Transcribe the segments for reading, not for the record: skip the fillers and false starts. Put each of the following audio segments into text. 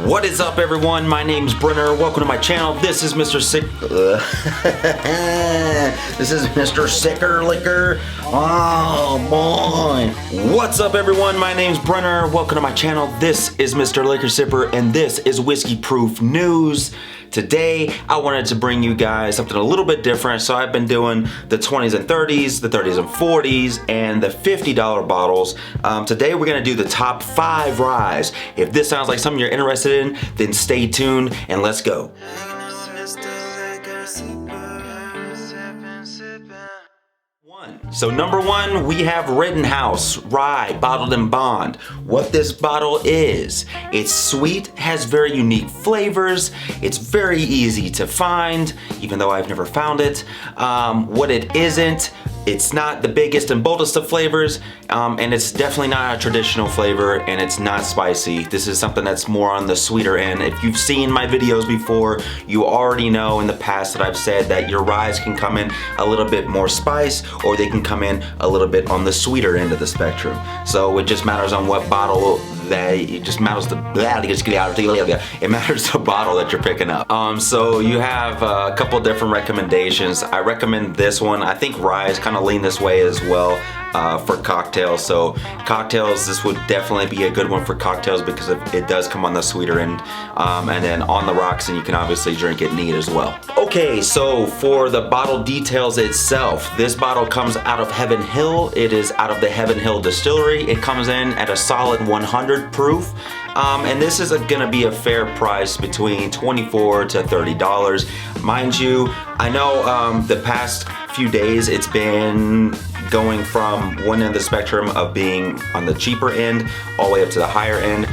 What is up, everyone? My name's Brenner. Welcome to my channel. This is Mr. Sick. This is Mr. Sicker Liquor. Oh boy. What's up, everyone? My name's Brenner. Welcome to my channel. This is Mr. Liquor Sipper, and this is Whiskey Proof News. Today, I wanted to bring you guys something a little bit different. So I've been doing the 20s and 30s, the 30s and 40s, and the $50 bottles. Today, we're gonna do the top 5 ryes. If this sounds like something you're interested in, then stay tuned and let's go. So number 1, we have Rittenhouse Rye Bottled in Bond. What this bottle is, it's sweet, has very unique flavors, it's very easy to find, even though I've never found it. What it isn't, it's not the biggest and boldest of flavors, and it's definitely not a traditional flavor, and it's not spicy. This is something that's more on the sweeter end. If you've seen my videos before, you already know in the past that I've said that your ryes can come in a little bit more spice, or they can come in a little bit on the sweeter end of the spectrum. So it just matters on what bottle it matters the bottle that you're picking up. So you have a couple different recommendations. I recommend this one. I think ryes kind of lean this way as well for cocktails. So cocktails, this would definitely be a good one for cocktails because it does come on the sweeter end. And then on the rocks, and you can obviously drink it neat as well. Okay, so for the bottle details itself, this bottle comes out of Heaven Hill. It is out of the Heaven Hill distillery. It comes in at a solid 100 proof. And this is gonna be a fair price between $24 to $30. Mind you, I know the past few days it's been going from one end of the spectrum of being on the cheaper end all the way up to the higher end.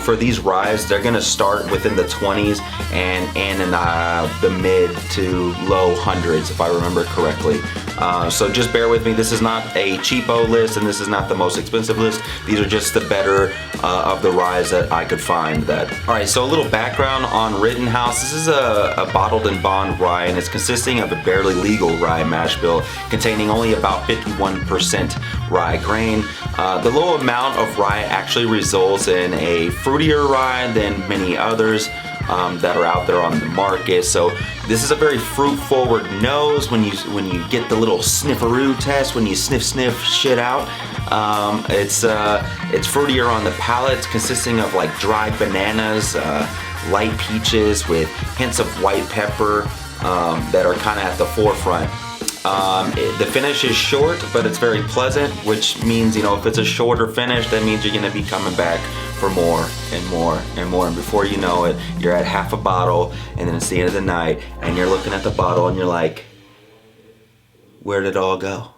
For these ryes, they're gonna start within the 20s and end in the mid to low hundreds, if I remember correctly. So just bear with me. This is not a cheapo list, and this is not the most expensive list. These are just the better of the ryes that I could find. All right, so a little background on Rittenhouse. This is a bottled in bond rye, and it's consisting of a barely legal rye mash bill containing only about 51% rye grain. The low amount of rye actually results in a fruitier rye than many others that are out there on the market. So this is a very fruit-forward nose when you get the little snifferoo test, when you sniff shit out. It's fruitier on the palate, consisting of like dried bananas, light peaches with hints of white pepper that are kind of at the forefront. The finish is short, but it's very pleasant, which means, you know, if it's a shorter finish, that means you're gonna be coming back for more and more and more. And before you know it, you're at half a bottle, and then it's the end of the night, and you're looking at the bottle and you're like, where did it all go?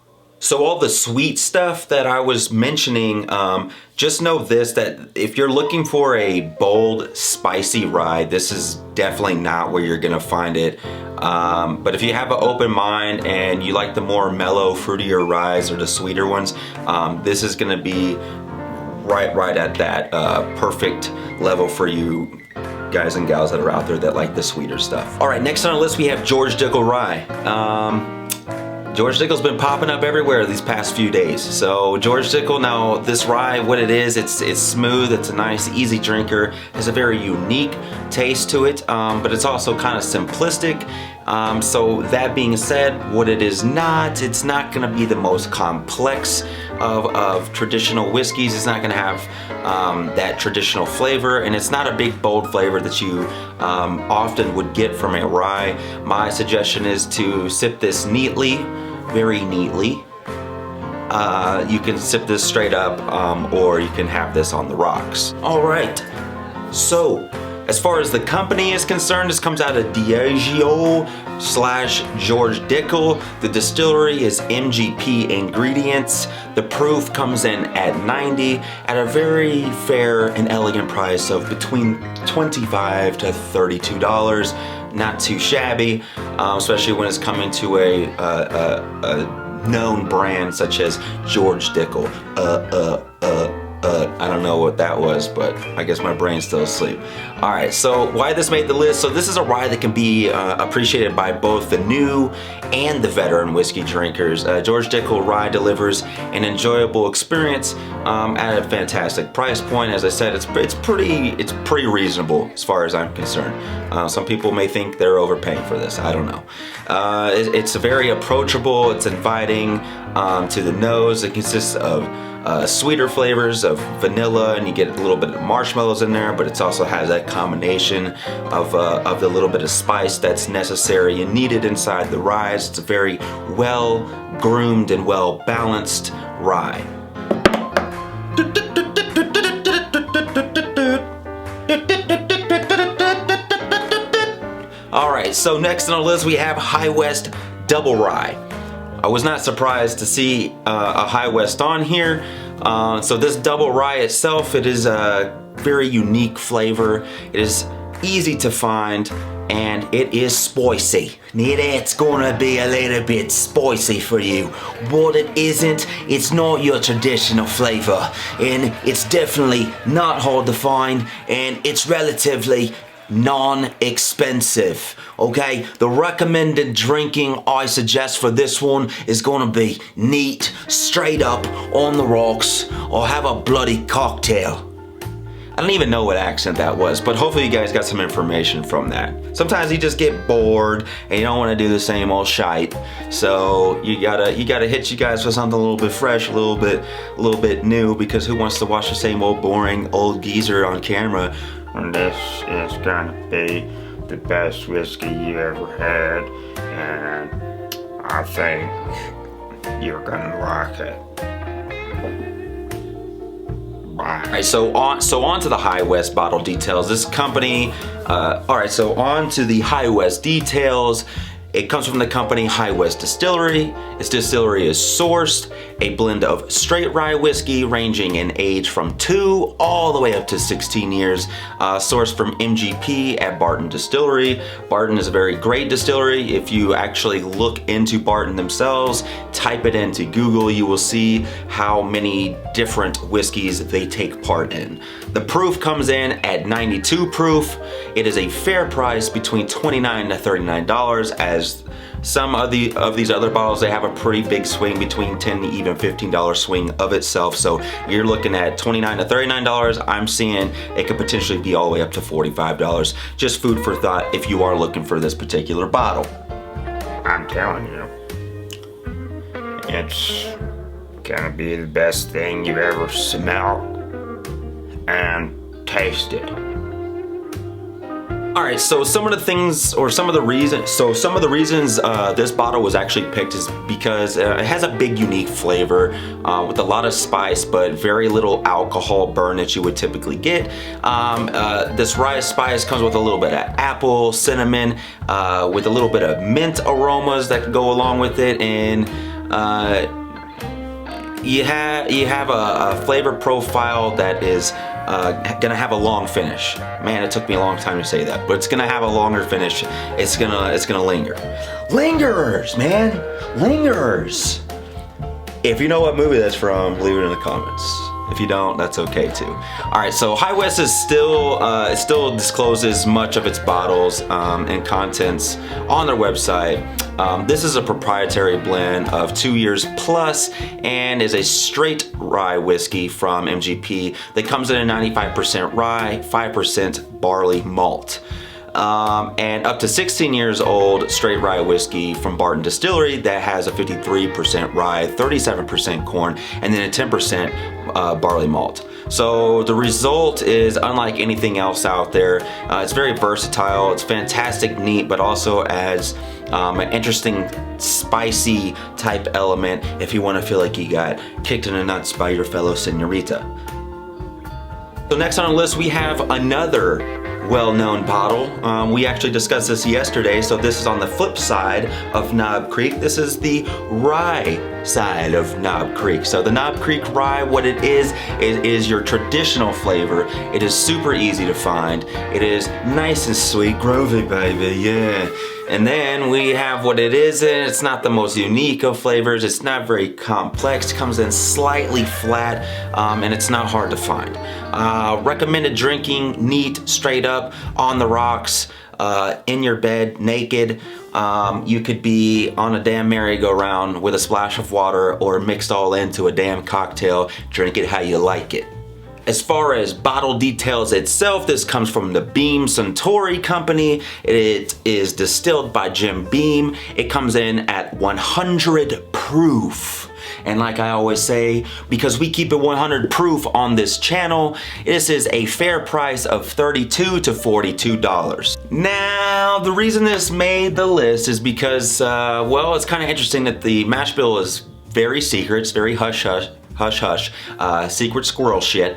So all the sweet stuff that I was mentioning, just know this, that if you're looking for a bold, spicy rye, this is definitely not where you're gonna find it. But if you have an open mind and you like the more mellow, fruitier ryes or the sweeter ones, this is gonna be right at that perfect level for you guys and gals that are out there that like the sweeter stuff. All right, next on our list we have George Dickel Rye. George Dickel's been popping up everywhere these past few days. So George Dickel, now this rye, what it is, it's smooth, it's a nice, easy drinker, has a very unique taste to it, but it's also kind of simplistic. So that being said, what it is not, it's not gonna be the most complex of traditional whiskeys. It's not gonna have that traditional flavor, and it's not a big bold flavor that you often would get from a rye. My suggestion is to sip this neatly, very neatly. You can sip this straight up, or you can have this on the rocks. All right, so as far as the company is concerned, this comes out of Diageo/George Dickel. The distillery is MGP Ingredients. The proof comes in at 90 at a very fair and elegant price of between $25 to $32. Not too shabby, especially when it's coming to a known brand such as George Dickel. I don't know what that was, but I guess my brain's still asleep. All right, so why this made the list? So this is a rye that can be appreciated by both the new and the veteran whiskey drinkers. George Dickel Rye delivers an enjoyable experience at a fantastic price point. As I said, it's pretty reasonable as far as I'm concerned. Some people may think they're overpaying for this. I don't know. It's very approachable. It's inviting to the nose. It consists of sweeter flavors of vanilla, and you get a little bit of marshmallows in there, but it also has that combination of the little bit of spice that's necessary and needed inside the rye. It's a very well groomed and well balanced rye. Alright, so next on the list we have High West Double Rye. I was not surprised to see a High West on here. So this double rye itself, it is a very unique flavor. It is easy to find, and it is spicy. It's gonna be a little bit spicy for you. What it isn't, it's not your traditional flavor, and it's definitely not hard to find, and it's relatively non-expensive. Okay, the recommended drinking I suggest for this one is gonna be neat, straight up on the rocks, or have a bloody cocktail. I don't even know what accent that was, but hopefully you guys got some information from that. Sometimes you just get bored and you don't want to do the same old shite, so you gotta hit you guys with something a little bit fresh, a little bit new, because who wants to watch the same old boring old geezer on camera? And this is gonna be the best whiskey you ever had, and I think you're gonna like it. Bye. Alright, so on to the High West bottle details. This company, alright, so on to the High West details. It comes from the company Rye West Distillery. Its distillery is sourced a blend of straight rye whiskey ranging in age from 2 all the way up to 16 years. Sourced from MGP at Barton Distillery. Barton is a very great distillery. If you actually look into Barton themselves, type it into Google, you will see how many different whiskeys they take part in. The proof comes in at 92 proof. It is a fair price between $29 to $39, as some of these other bottles, they have a pretty big swing between $10 to even $15 swing of itself. So you're looking at $29 to $39. I'm seeing it could potentially be all the way up to $45. Just food for thought if you are looking for this particular bottle. I'm telling you, it's gonna be the best thing you've ever smelled and tasted. Alright, so some of the reasons this bottle was actually picked is because it has a big unique flavor with a lot of spice but very little alcohol burn that you would typically get. This rye spice comes with a little bit of apple, cinnamon, with a little bit of mint aromas that go along with it, and you have a flavor profile that is gonna have a long finish. Man, it took me a long time to say that, but it's gonna have a longer finish. It's gonna linger. Lingers, man, lingers. If you know what movie that's from, leave it in the comments. If you don't, that's okay too. All right, so High West is still discloses much of its bottles and contents on their website. This is a proprietary blend of 2 years plus and is a straight rye whiskey from MGP that comes in at 95% rye, 5% barley malt. And up to 16 years old straight rye whiskey from Barton Distillery that has a 53% rye, 37% corn, and then a 10% barley malt. So the result is unlike anything else out there. It's very versatile, it's fantastic neat, but also adds an interesting spicy type element if you want to feel like you got kicked in the nuts by your fellow senorita. So next on the list we have another well-known bottle. We actually discussed this yesterday, so this is on the flip side of Knob Creek. This is the rye side of Knob Creek. So the Knob Creek rye, what it is your traditional flavor. It is super easy to find. It is nice and sweet, groovy baby, yeah. And then we have what it is in. It's not the most unique of flavors. It's not very complex. It comes in slightly flat, and it's not hard to find. Recommended drinking neat, straight up, on the rocks, in your bed, naked. You could be on a damn merry-go-round with a splash of water or mixed all into a damn cocktail. Drink it how you like it. As far as bottle details itself, this comes from the Beam Suntory Company. It is distilled by Jim Beam. It comes in at 100 proof. And like I always say, because we keep it 100 proof on this channel, this is a fair price of $32 to $42. Now, the reason this made the list is because, well, it's kind of interesting that the mash bill is very secret. It's very hush-hush. Secret squirrel shit.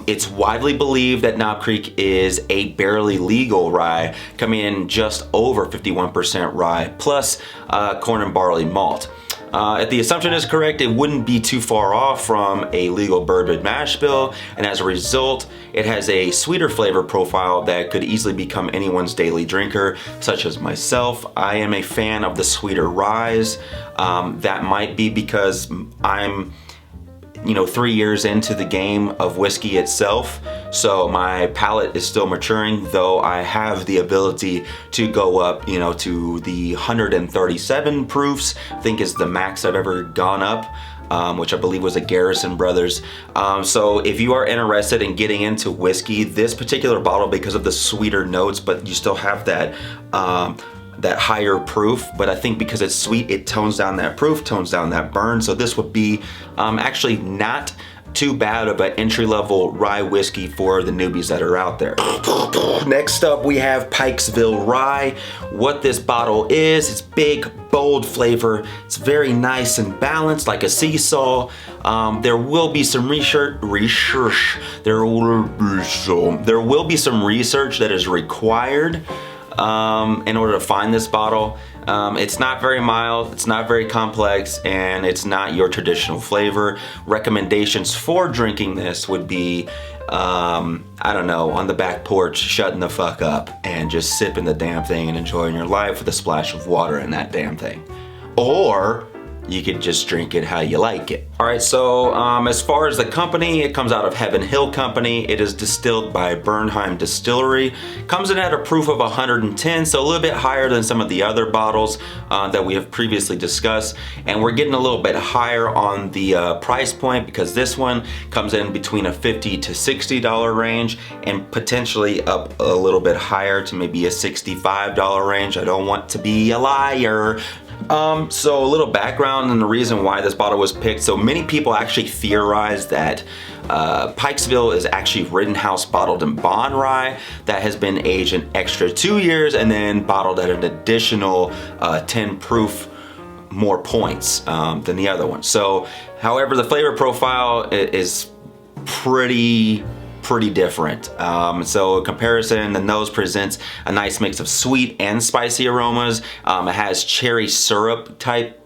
It's widely believed that Knob Creek is a barely legal rye, coming in just over 51% rye, plus corn and barley malt. If the assumption is correct, it wouldn't be too far off from a legal bourbon mash bill, and as a result, it has a sweeter flavor profile that could easily become anyone's daily drinker, such as myself. I am a fan of the sweeter ryes. That might be because I'm 3 years into the game of whiskey itself, so my palate is still maturing, though I have the ability to go up, to the 137 proofs. I think is the max I've ever gone up, which I believe was a Garrison Brothers. So if you are interested in getting into whiskey, this particular bottle, because of the sweeter notes, but you still have that higher proof, but I think because it's sweet, it tones down that proof, tones down that burn. So this would be actually not too bad of an entry-level rye whiskey for the newbies that are out there. Next up, we have Pikesville Rye. What this bottle is, it's big, bold flavor. It's very nice and balanced, like a seesaw. There will be some research. There will be some research that is required in order to find this bottle. It's not very mild, it's not very complex, and it's not your traditional flavor. Recommendations for drinking this would be, I don't know, on the back porch, shutting the fuck up and just sipping the damn thing and enjoying your life with a splash of water in that damn thing. Or you could just drink it how you like it. All right, so as far as the company, it comes out of Heaven Hill Company. It is distilled by Bernheim Distillery. Comes in at a proof of 110, so a little bit higher than some of the other bottles that we have previously discussed. And we're getting a little bit higher on the price point because this one comes in between a $50 to $60 range and potentially up a little bit higher to maybe a $65 range. I don't want to be a liar. So a little background and the reason why this bottle was picked. So many people actually theorize that Pikesville is actually Rittenhouse bottled in bond rye that has been aged an extra 2 years and then bottled at an additional 10 proof more points than the other one. So, however, the flavor profile is pretty different. So in comparison, the nose presents a nice mix of sweet and spicy aromas. It has cherry syrup type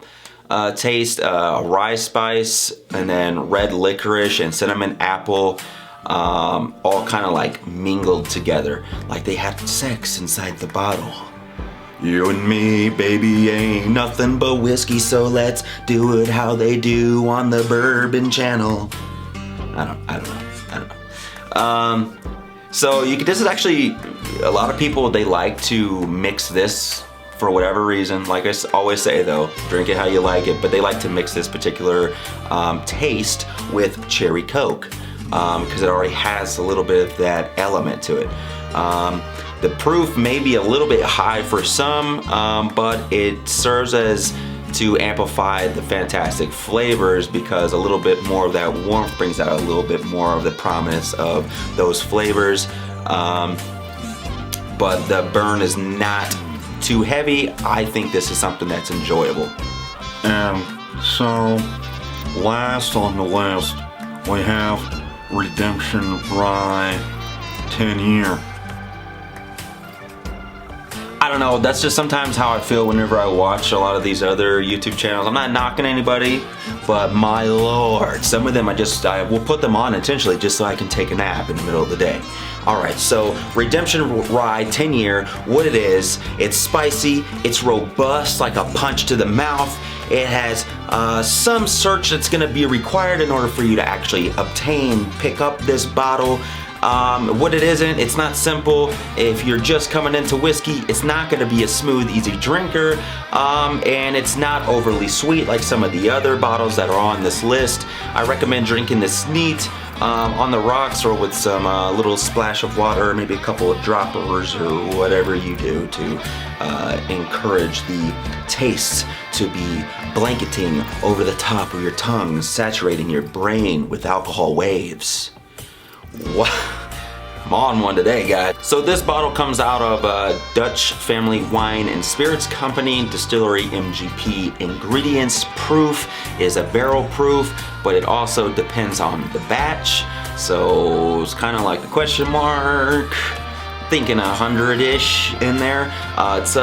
taste, rye spice, and then red licorice and cinnamon apple, all kind of like mingled together, like they had sex inside the bottle. You and me, baby, ain't nothing but whiskey, so let's do it how they do on the Bourbon Channel. I don't know. So this is actually, a lot of people, they like to mix this for whatever reason. Like I always say though, drink it how you like it, but they like to mix this particular taste with cherry Coke because it already has a little bit of that element to it. The proof may be a little bit high for some, but it serves as to amplify the fantastic flavors because a little bit more of that warmth brings out a little bit more of the prominence of those flavors. But the burn is not too heavy. I think this is something that's enjoyable. And so, last on the list, we have Redemption Rye 10 Year. I don't know, that's just sometimes how I feel whenever I watch a lot of these other YouTube channels. I'm not knocking anybody, but my lord, some of them I will put them on intentionally just so I can take a nap in the middle of the day. Alright, so Redemption Rye 10 year, what it is, it's spicy, it's robust like a punch to the mouth. It has some search that's going to be required in order for you to actually pick up this bottle. What it isn't, it's not simple. If you're just coming into whiskey, it's not going to be a smooth, easy drinker, and it's not overly sweet like some of the other bottles that are on this list. I recommend drinking this neat, on the rocks, or with some little splash of water, maybe a couple of droppers or whatever you do to encourage the tastes to be blanketing over the top of your tongue, saturating your brain with alcohol waves. What? I'm on one today, guys. So this bottle comes out of Dutch Family Wine and Spirits Company, distillery MGP. Ingredients proof is a barrel proof, but it also depends on the batch. So it's kind of like a question mark. Thinking 100-ish in there. It's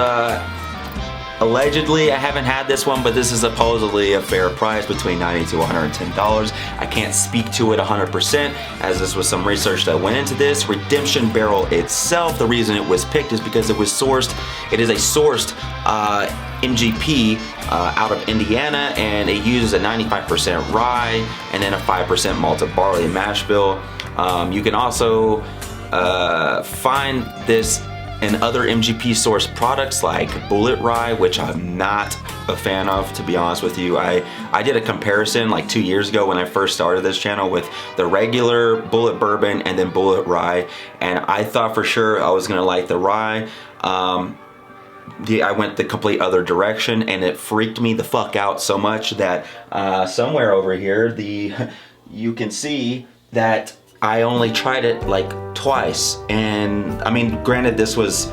allegedly, I haven't had this one, but this is supposedly a fair price, between $90 to $110. I can't speak to it 100%, as this was some research that went into this. Redemption Barrel itself, the reason it was picked is because it is a sourced MGP out of Indiana, and it uses a 95% rye and then a 5% malted barley mash bill. You can also find this and other MGP source products like Bullet Rye, which I'm not a fan of, to be honest with you. I did a comparison like 2 years ago when I first started this channel with the regular Bullet Bourbon and then Bullet Rye, and I thought for sure I was gonna like the rye. I went the complete other direction, and it freaked me the fuck out so much that somewhere over here you can see that I only tried it like twice, and I mean, granted, this was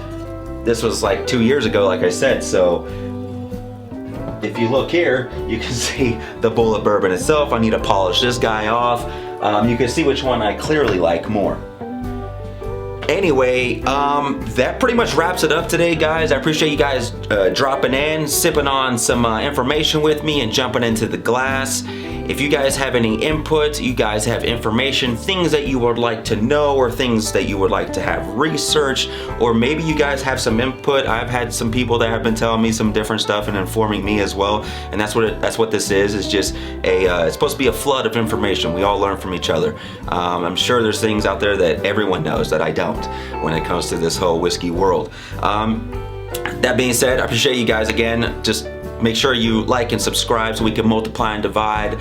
like 2 years ago, like I said. So if you look here, you can see the Bullet Bourbon itself. I need to polish this guy off. You can see which one I clearly like more. Anyway, that pretty much wraps it up today, guys. I appreciate you guys dropping in, sipping on some information with me, and jumping into the glass. If you guys have any input, you guys have information, things that you would like to know, or things that you would like to have researched, or maybe you guys have some input. I've had some people that have been telling me some different stuff and informing me as well, and that's what this is. It's just it's supposed to be a flood of information. We all learn from each other. I'm sure there's things out there that everyone knows that I don't when it comes to this whole whiskey world. That being said, I appreciate you guys again. Just make sure you like and subscribe so we can multiply and divide,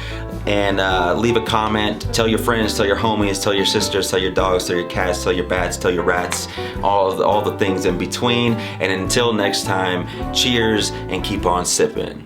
and leave a comment. Tell your friends, tell your homies, tell your sisters, tell your dogs, tell your cats, tell your bats, tell your rats, all the things in between. And until next time, cheers and keep on sipping.